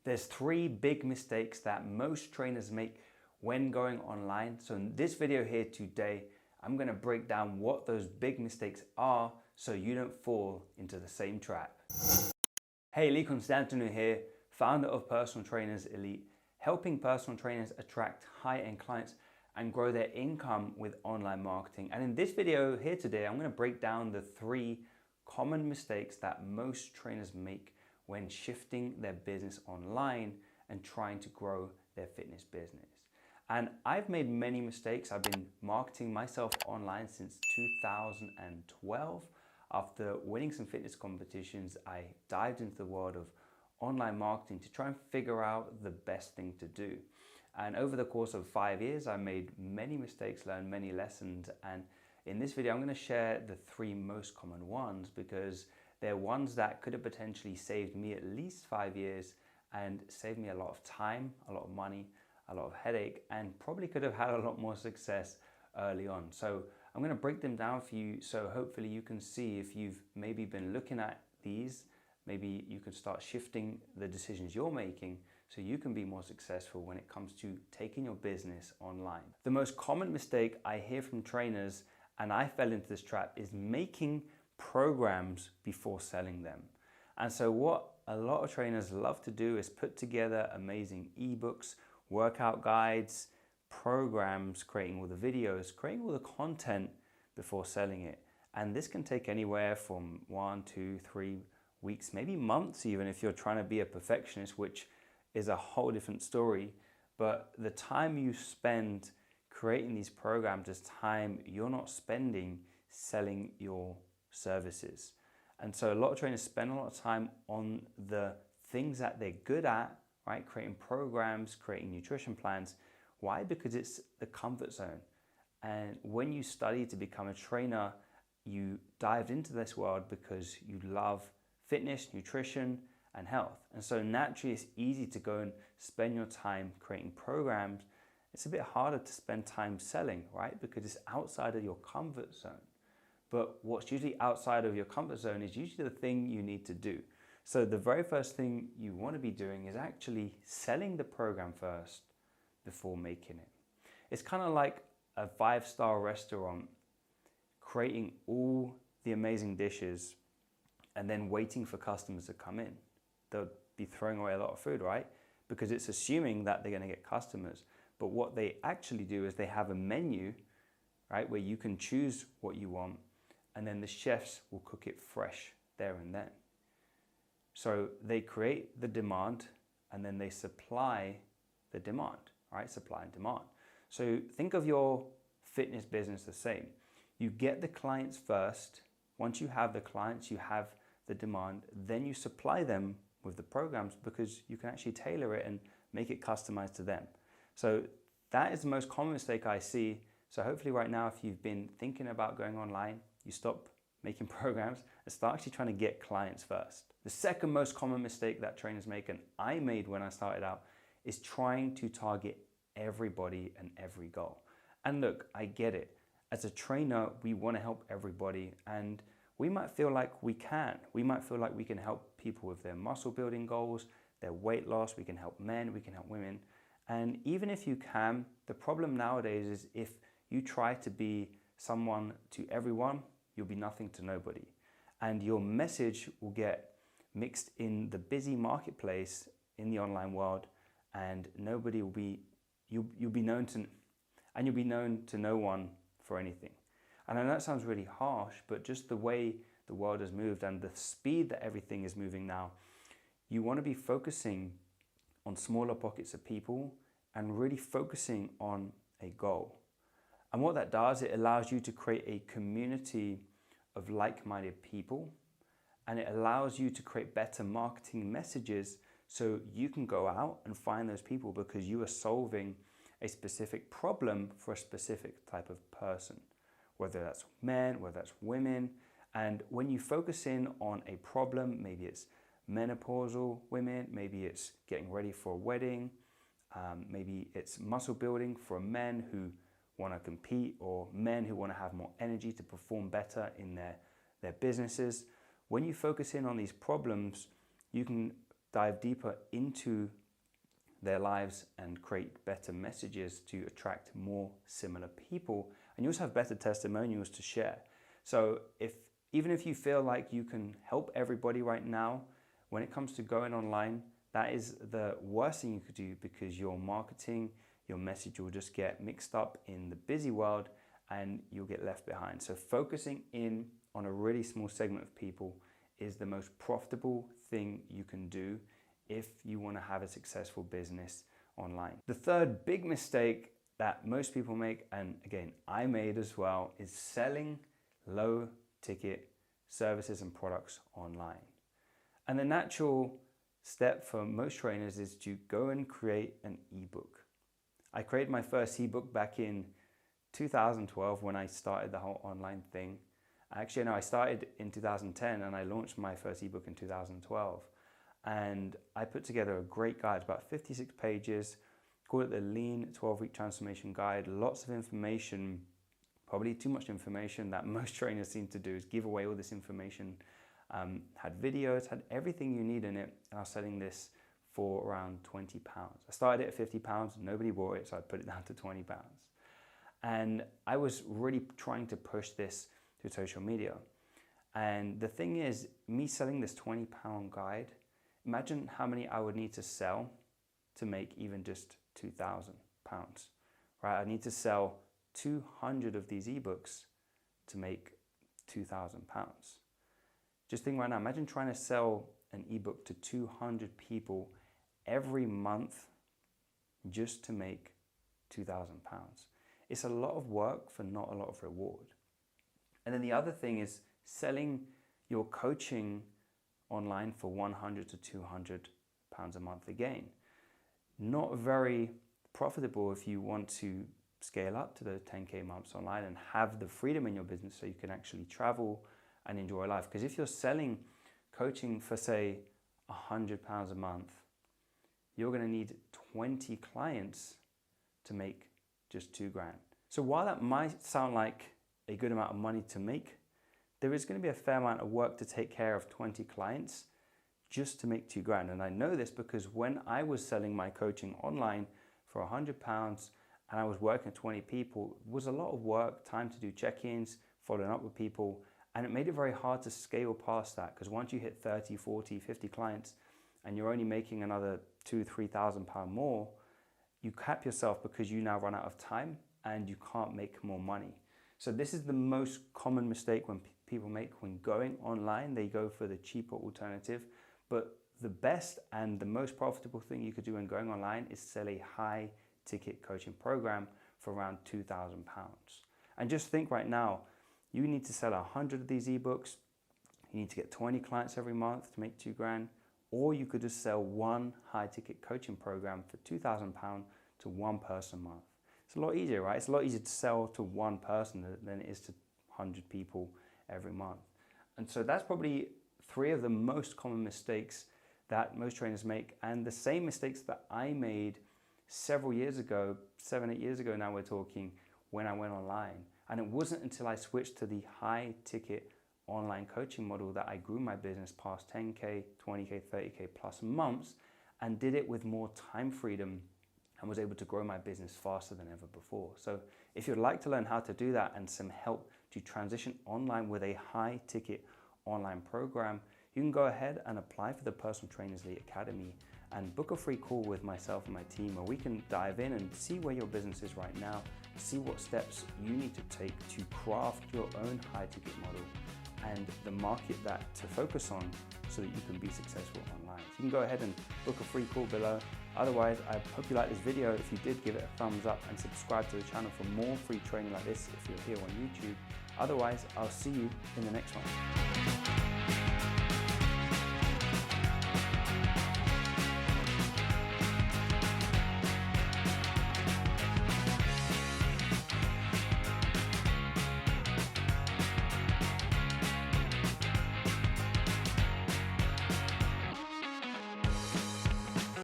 There's three big mistakes that most trainers make when going online. So in this video here today, I'm going to break down what those big mistakes are so you don't fall into the same trap. Hey, Lee Constantinou here, founder of Personal Trainers Elite, helping personal trainers attract high-end clients and grow their income with online marketing. And in this video here today, I'm going to break down the three common mistakes that most trainers make when shifting their business online and trying to grow their fitness business. And I've made many mistakes. I've been marketing myself online since 2012. After winning some fitness competitions, I dived into the world of online marketing to try and figure out the best thing to do. And over the course of 5 years, I made many mistakes, learned many lessons. And in this video, I'm going to share the three most common ones because they're ones that could have potentially saved me at least 5 years and saved me a lot of time, a lot of money, a lot of headache, and probably could have had a lot more success early on. So I'm going to break them down for you so hopefully you can see if you've maybe been looking at these, maybe you can start shifting the decisions you're making so you can be more successful when it comes to taking your business online. The most common mistake I hear from trainers, and I fell into this trap, is making programs before selling them. And so what a lot of trainers love to do is put together amazing ebooks, workout guides, programs, creating all the videos, creating all the content before selling it. And this can take anywhere from 1, 2, 3 weeks, maybe months even if you're trying to be a perfectionist, which is a whole different story. But the time you spend creating these programs is time you're not spending selling your services. And so a lot of trainers spend a lot of time on the things that they're good at, right? Creating programs, creating nutrition plans. Why? Because it's the comfort zone. And when you study to become a trainer, you dived into this world because you love fitness, nutrition, and health. And so naturally it's easy to go and spend your time creating programs. It's a bit harder to spend time selling, right? Because it's outside of your comfort zone. But what's usually outside of your comfort zone is usually the thing you need to do. So the very first thing you want to be doing is actually selling the program first before making it. It's kind of like a 5-star restaurant creating all the amazing dishes and then waiting for customers to come in. They'll be throwing away a lot of food, right? Because it's assuming that they're going to get customers. But what they actually do is they have a menu, right, where you can choose what you want, and then the chefs will cook it fresh there and then. So they create the demand and then they supply the demand, right? Supply and demand. So think of your fitness business the same. You get the clients first. Once you have the clients, you have the demand, then you supply them with the programs because you can actually tailor it and make it customized to them. So that is the most common mistake I see. So hopefully right now, if you've been thinking about going online, you stop making programs and start actually trying to get clients first. The second most common mistake that trainers make, and I made when I started out, is trying to target everybody and every goal. And look, I get it. As a trainer, we want to help everybody, and we might feel like we can. We might feel like we can help people with their muscle building goals, their weight loss, we can help men, we can help women. And even if you can, the problem nowadays is if you try to be someone to everyone, you'll be nothing to nobody. And your message will get mixed in the busy marketplace in the online world, and nobody will be, you'll be known to no one for anything. And I know that sounds really harsh, but just the way the world has moved and the speed that everything is moving now, you want to be focusing on smaller pockets of people and really focusing on a goal. And what that does, it allows you to create a community of like-minded people, and it allows you to create better marketing messages so you can go out and find those people because you are solving a specific problem for a specific type of person, whether that's men, whether that's women. And when you focus in on a problem, maybe it's menopausal women, maybe it's getting ready for a wedding, maybe it's muscle building for men who want to compete, or men who want to have more energy to perform better in their businesses. When you focus in on these problems, you can dive deeper into their lives and create better messages to attract more similar people. And you also have better testimonials to share. So even if you feel like you can help everybody right now, when it comes to going online, that is the worst thing you could do, because your marketing, your message will just get mixed up in the busy world and you'll get left behind. So focusing in on a really small segment of people is the most profitable thing you can do if you want to have a successful business online. The third big mistake that most people make, and again, I made as well, is selling low ticket services and products online. And the natural step for most trainers is to go and create an ebook. I created my first ebook back in 2012 when I started the whole online thing. Actually, no, I started in 2010 and I launched my first ebook in 2012. And I put together a great guide, about 56 pages, called it the Lean 12-Week Transformation Guide. Lots of information, probably too much information that most trainers seem to do is give away all this information. Had videos, had everything you need in it. And I was selling this for around £20. I started it at £50, nobody bought it, so I put it down to £20. And I was really trying to push this to social media. And the thing is, me selling this £20 guide, imagine how many I would need to sell to make even just £2,000, right? I need to sell 200 of these ebooks to make £2,000. Just think right now, imagine trying to sell an ebook to 200 people every month just to make £2,000. It's a lot of work for not a lot of reward. And then the other thing is selling your coaching online for £100 to £200 a month again. Not very profitable if you want to scale up to the 10K months online and have the freedom in your business so you can actually travel and enjoy life. Because if you're selling coaching for, say, £100 a month, you're going to need 20 clients to make just £2,000. So while that might sound like a good amount of money to make, there is going to be a fair amount of work to take care of 20 clients just to make £2,000. And I know this because when I was selling my coaching online for £100 and I was working with 20 people, it was a lot of work, time to do check-ins, following up with people, and it made it very hard to scale past that, because once you hit 30, 40, 50 clients and you're only making another £2,000, £3,000 more, you cap yourself because you now run out of time and you can't make more money. So this is the most common mistake when people make when going online. They go for the cheaper alternative, but the best and the most profitable thing you could do when going online is sell a high ticket coaching program for around £2,000. And just think right now, you need to sell 100 of these ebooks. You need to get 20 clients every month to make £2,000, or you could just sell one high ticket coaching program for £2,000 to one person a month. It's a lot easier, right? It's a lot easier to sell to one person than it is to 100 people every month. And so that's probably 3 of the most common mistakes that most trainers make, and the same mistakes that I made several years ago, 7, 8 years ago now we're talking, when I went online. And it wasn't until I switched to the high ticket online coaching model that I grew my business past 10K, 20K, 30K plus months, and did it with more time freedom and was able to grow my business faster than ever before. So if you'd like to learn how to do that and some help to transition online with a high ticket online program, you can go ahead and apply for the Personal Trainers Elite Academy and book a free call with myself and my team where we can dive in and see where your business is right now, see what steps you need to take to craft your own high ticket model and the market that to focus on so that you can be successful online. So you can go ahead and book a free call below. Otherwise, I hope you liked this video. If you did, give it a thumbs up and subscribe to the channel for more free training like this if you're here on YouTube. Otherwise, I'll see you in the next one.